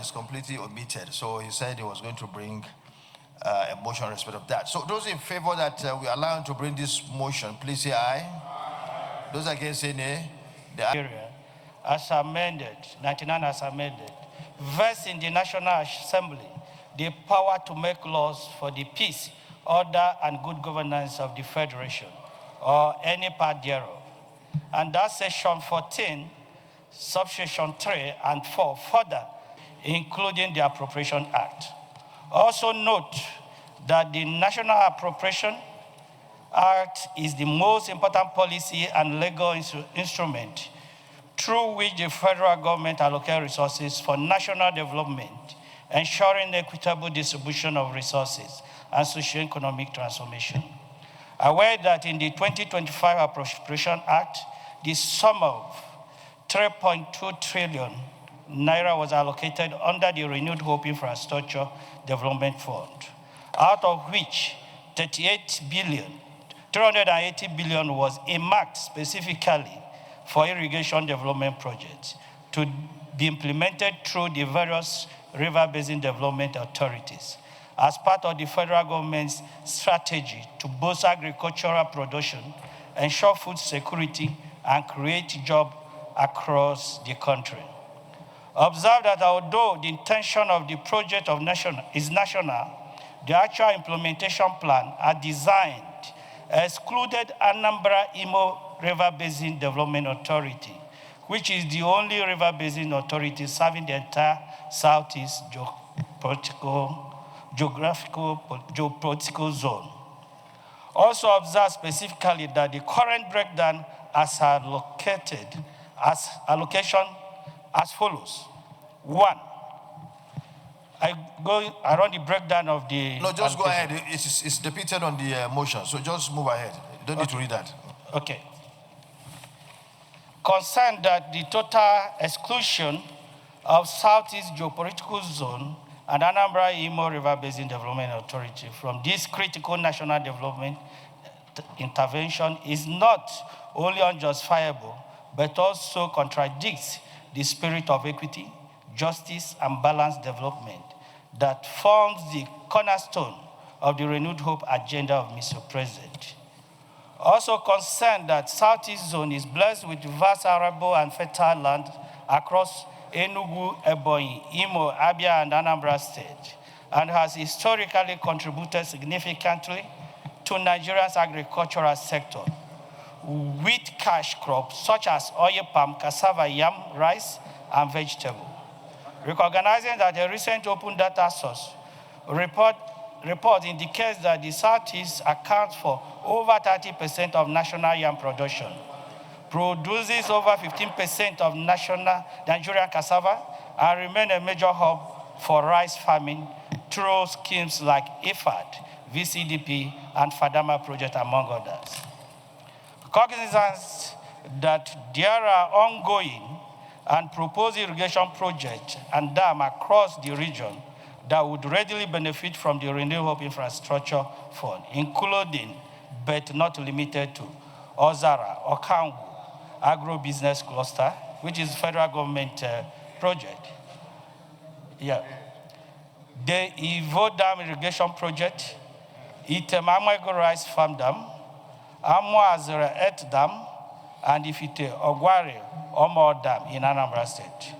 is completely omitted. So he said he was going to bring a motion in respect of that. So those in favor that we allow him to bring this motion, please say aye. Those against say nay. As amended, 99 as amended, vests in the National Assembly the power to make laws for the peace, order, and good governance of the Federation or any part thereof. And that section 14, subsection 3 and 4 further, including the Appropriation Act. Also note that the National Appropriation Act is the most important policy and legal instrument through which the federal government allocates resources for national development, ensuring equitable distribution of resources and socio-economic transformation. Aware that in the 2025 Appropriation Act, the sum of 3.2 trillion naira was allocated under the Renewed Hope Infrastructure Development Fund, out of which 380 billion was earmarked specifically for irrigation development projects to be implemented through the various river basin development authorities as part of the federal government's strategy to boost agricultural production, ensure food security, and create jobs across the country. Observe that although the intention of the project is national, the actual implementation plan are designed excluded Anambra Imo River Basin Development Authority, which is the only river basin authority serving the entire Southeast geopolitical zone. Also observe specifically that the current breakdown as allocation as follows. One, I run the breakdown of the... No, just go ahead. It's depicted on the motion, so just move ahead. You don't need to read that. Okay. Concerned that the total exclusion of Southeast Geopolitical Zone and Anambra Imo River Basin Development Authority from this critical national development intervention is not only unjustifiable, but also contradicts the spirit of equity, justice, and balanced development that forms the cornerstone of the Renewed Hope agenda of Mr. President. Also concerned that Southeast Zone is blessed with vast arable and fertile land across Enugu, Ebonyi, Imo, Abia, and Anambra State, and has historically contributed significantly to Nigeria's agricultural sector, with cash crops such as oil palm, cassava, yam, rice, and vegetable. Recognizing that a recent open data source report indicates that the Southeast accounts for over 30% of national yam production, produces over 15% of Nigerian cassava, and remain a major hub for rice farming through schemes like IFAD, VCDP, and Fadama project, among others. Cognizance that there are ongoing and proposed irrigation projects and dams across the region that would readily benefit from the Renewed Hope Infrastructure Fund, including, but not limited to, Ozara or Ngwu Agro-Business Cluster, which is a federal government project. Yeah. The Ivo Dam Irrigation Project, Itemamego Rice Farm Dam, Amoazere Et Dam, and Ifite Ogware Omo Dam in Anambra State.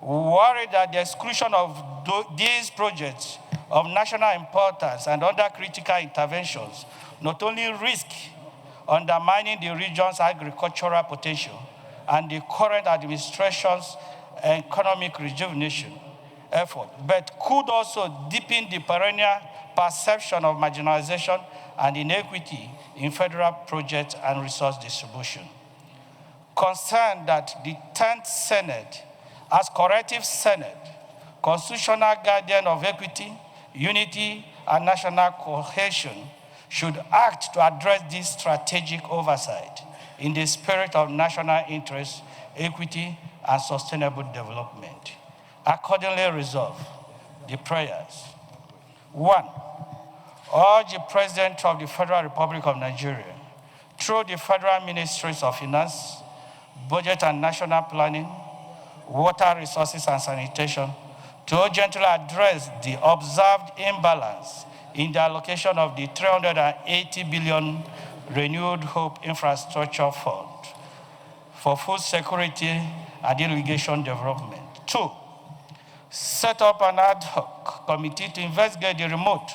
We worry that the exclusion of these projects of national importance and other critical interventions not only risk undermining the region's agricultural potential and the current administration's economic rejuvenation effort, but could also deepen the perennial perception of marginalization and inequity in federal project and resource distribution. Concerned that the 10th Senate, as corrective Senate, constitutional guardian of equity, unity, and national cohesion, should act to address this strategic oversight in the spirit of national interest, equity, and sustainable development. Accordingly resolve the prayers. 1, urge the President of the Federal Republic of Nigeria, through the Federal Ministries of Finance, Budget and National Planning, Water Resources and Sanitation, to to urgently address the observed imbalance in the allocation of the 380 billion Renewed Hope Infrastructure Fund for food security and irrigation development. 2, set up an ad hoc committee to investigate the remote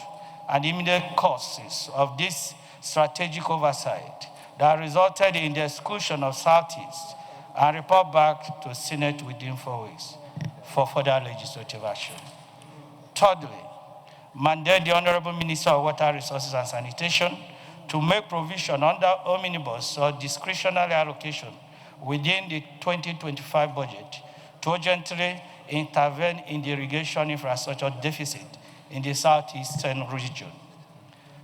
and immediate causes of this strategic oversight that resulted in the exclusion of Southeast and report back to Senate within 4 weeks for further legislative action. Thirdly, mandate the Honorable Minister of Water Resources and Sanitation to make provision under omnibus or discretionary allocation within the 2025 budget to urgently intervene in the irrigation infrastructure deficit in the southeastern region.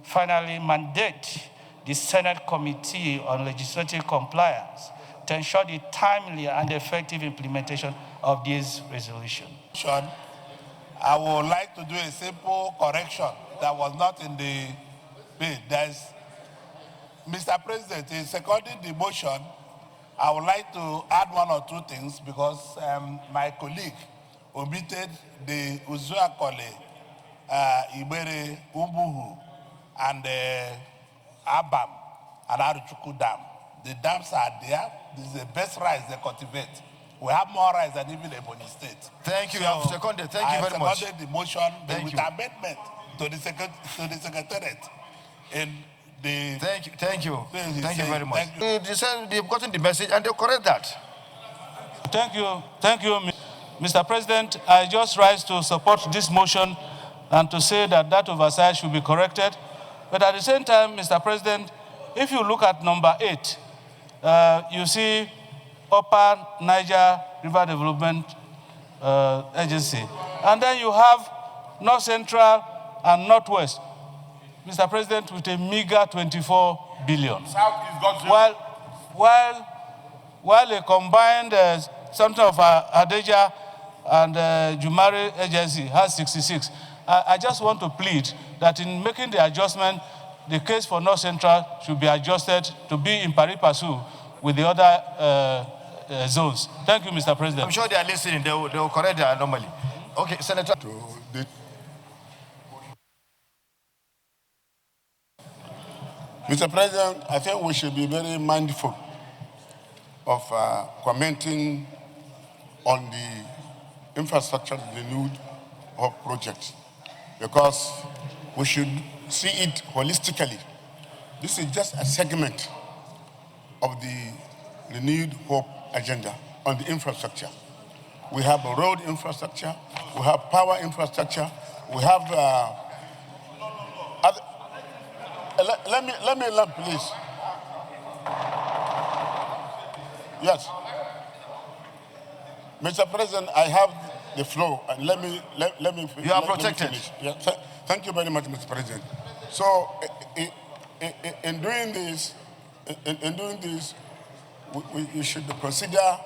Finally, mandate the Senate Committee on Legislative Compliance to ensure the timely and effective implementation of this resolution. I would like to do a simple correction that was not in the bill. Mr. President, in seconding the motion, I would like to add one or two things because my colleague omitted the Uzuakole, Ibere, Umbuhu, and Abam and Aruchuku Dam. The dams are there. This is the best rice they cultivate. We have more rice than even Ebonyi State. Thank you, Thank you very much. I seconded the motion with amendment to the Secretariat. Thank you very much. They've gotten the message and they'll correct that. Thank you, Mr. President. I just rise to support this motion and to say that that oversight should be corrected. But at the same time, Mr. President, if you look at number 8, you see Upper Niger River Development Agency. And then you have North Central and Northwest, Mr. President, with a meager 24 billion. While a combined something of Adeja and Jumare agency has 66. I just want to plead that in making the adjustment, the case for North Central should be adjusted to be in pari passu with the other zones. Thank you, Mr. President. I'm sure they are listening. They will correct the anomaly. Okay, Senator. Mr. President, I think we should be very mindful of commenting on the infrastructure renewed hope project because we should see it holistically. This is just a segment of the renewed hope agenda on the infrastructure. We have a road infrastructure, we have power infrastructure, we have let me learn, please. Yes. Mr. President, I have the floor, and let me you are protected. Yeah. Thank you very much, Mr. President. So, in doing this, we should consider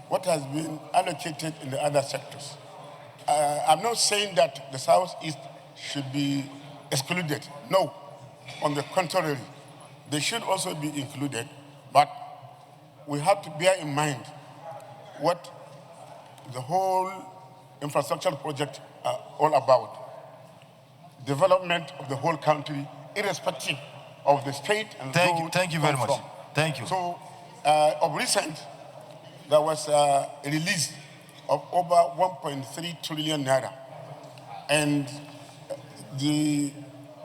what has been allocated in the other sectors. I'm not saying that the Southeast should be excluded. No. On the contrary, they should also be included, but we have to bear in mind what the whole infrastructure project are all about. Development of the whole country, irrespective of the state and zone. Thank you very much. Thank you. So, of recent, there was a release of over 1.3 trillion naira, and the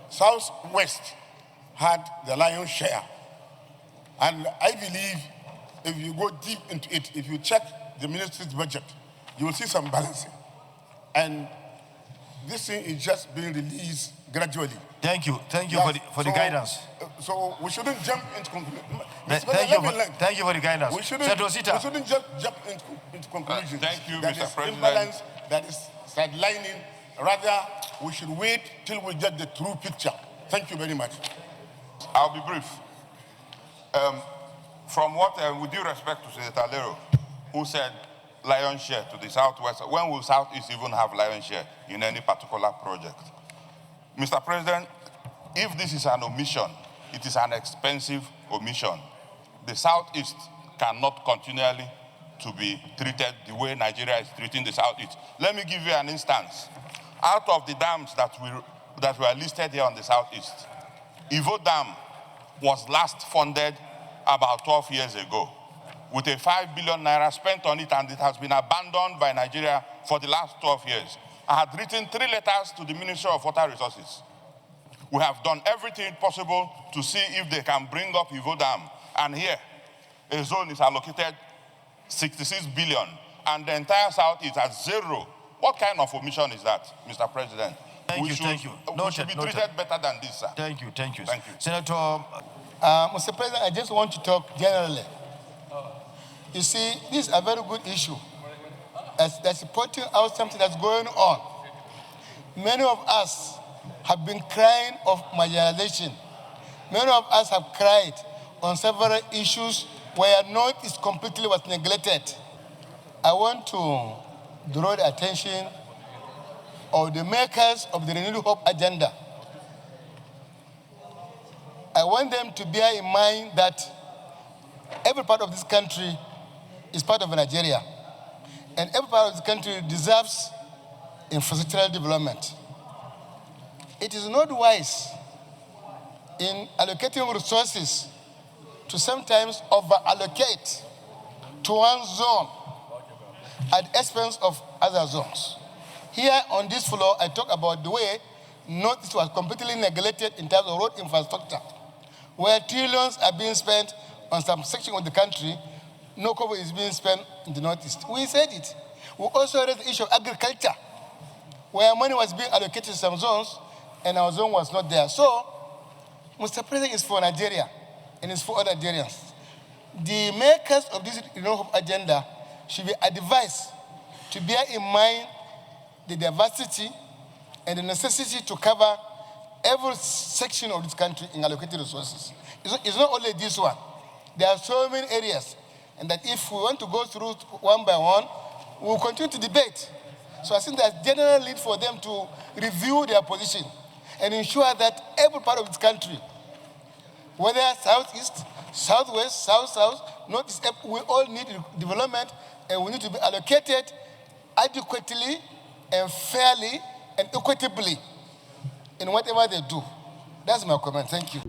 Southwest had the lion's share. And I believe if you go deep into it, if you check the ministry's budget, you will see some balancing. And this thing is just being released gradually. Thank you for the guidance. So we shouldn't jump into conclusions. Thank you for the guidance. We shouldn't just jump into conclusions. Thank you, that Mr. is President. Imbalance, that is sidelining. Rather, we should wait till we get the true picture. Thank you very much. I'll be brief. From what, with due respect to Senator Lero, who said lion's share to the Southwest, when will Southeast even have lion's share in any particular project? Mr. President, if this is an omission, it is an expensive omission. The Southeast cannot continually to be treated the way Nigeria is treating the Southeast. Let me give you an instance. Out of the dams that were listed here on the Southeast, Igbo Dam was last funded about 12 years ago with a 5 billion naira spent on it, and it has been abandoned by Nigeria for the last 12 years. I had written 3 letters to the Ministry of Water Resources. We have done everything possible to see if they can bring up Igbo Dam. And here, a zone is allocated 66 billion, and the entire South is at 0. What kind of omission is that, Mr. President? Thank you. We should be treated better than this, sir. Thank you. Thank you. Senator. Mr. President, I just want to talk generally. You see, this is a very good issue. That's pointing out something that's going on. Many of us have been crying of marginalization. Many of us have cried on several issues where Northeast completely was neglected. I want to draw the attention of the makers of the Renewed Hope agenda. I want them to bear in mind that every part of this country is part of Nigeria, and every part of this country deserves infrastructural development. It is not wise in allocating resources to sometimes over-allocate to one zone at the expense of other zones. Here on this floor, I talk about the way Northeast was completely neglected in terms of road infrastructure, where trillions are being spent on some section of the country, no cover is being spent in the Northeast. We said it. We also raised the issue of agriculture, where money was being allocated to some zones, and our zone was not there. So, Mr. President is for Nigeria, and it's for other Nigerians. The makers of this Renewed Hope agenda should be advised to bear in mind the diversity and the necessity to cover every section of this country in allocated resources. It's not only this one. There are so many areas, and that if we want to go through one by one, we will continue to debate. So I think there's general need for them to review their position and ensure that every part of this country, whether southeast, southwest, south-south, northeast, we all need development, and we need to be allocated adequately and fairly and equitably in whatever they do. That's my comment. Thank you.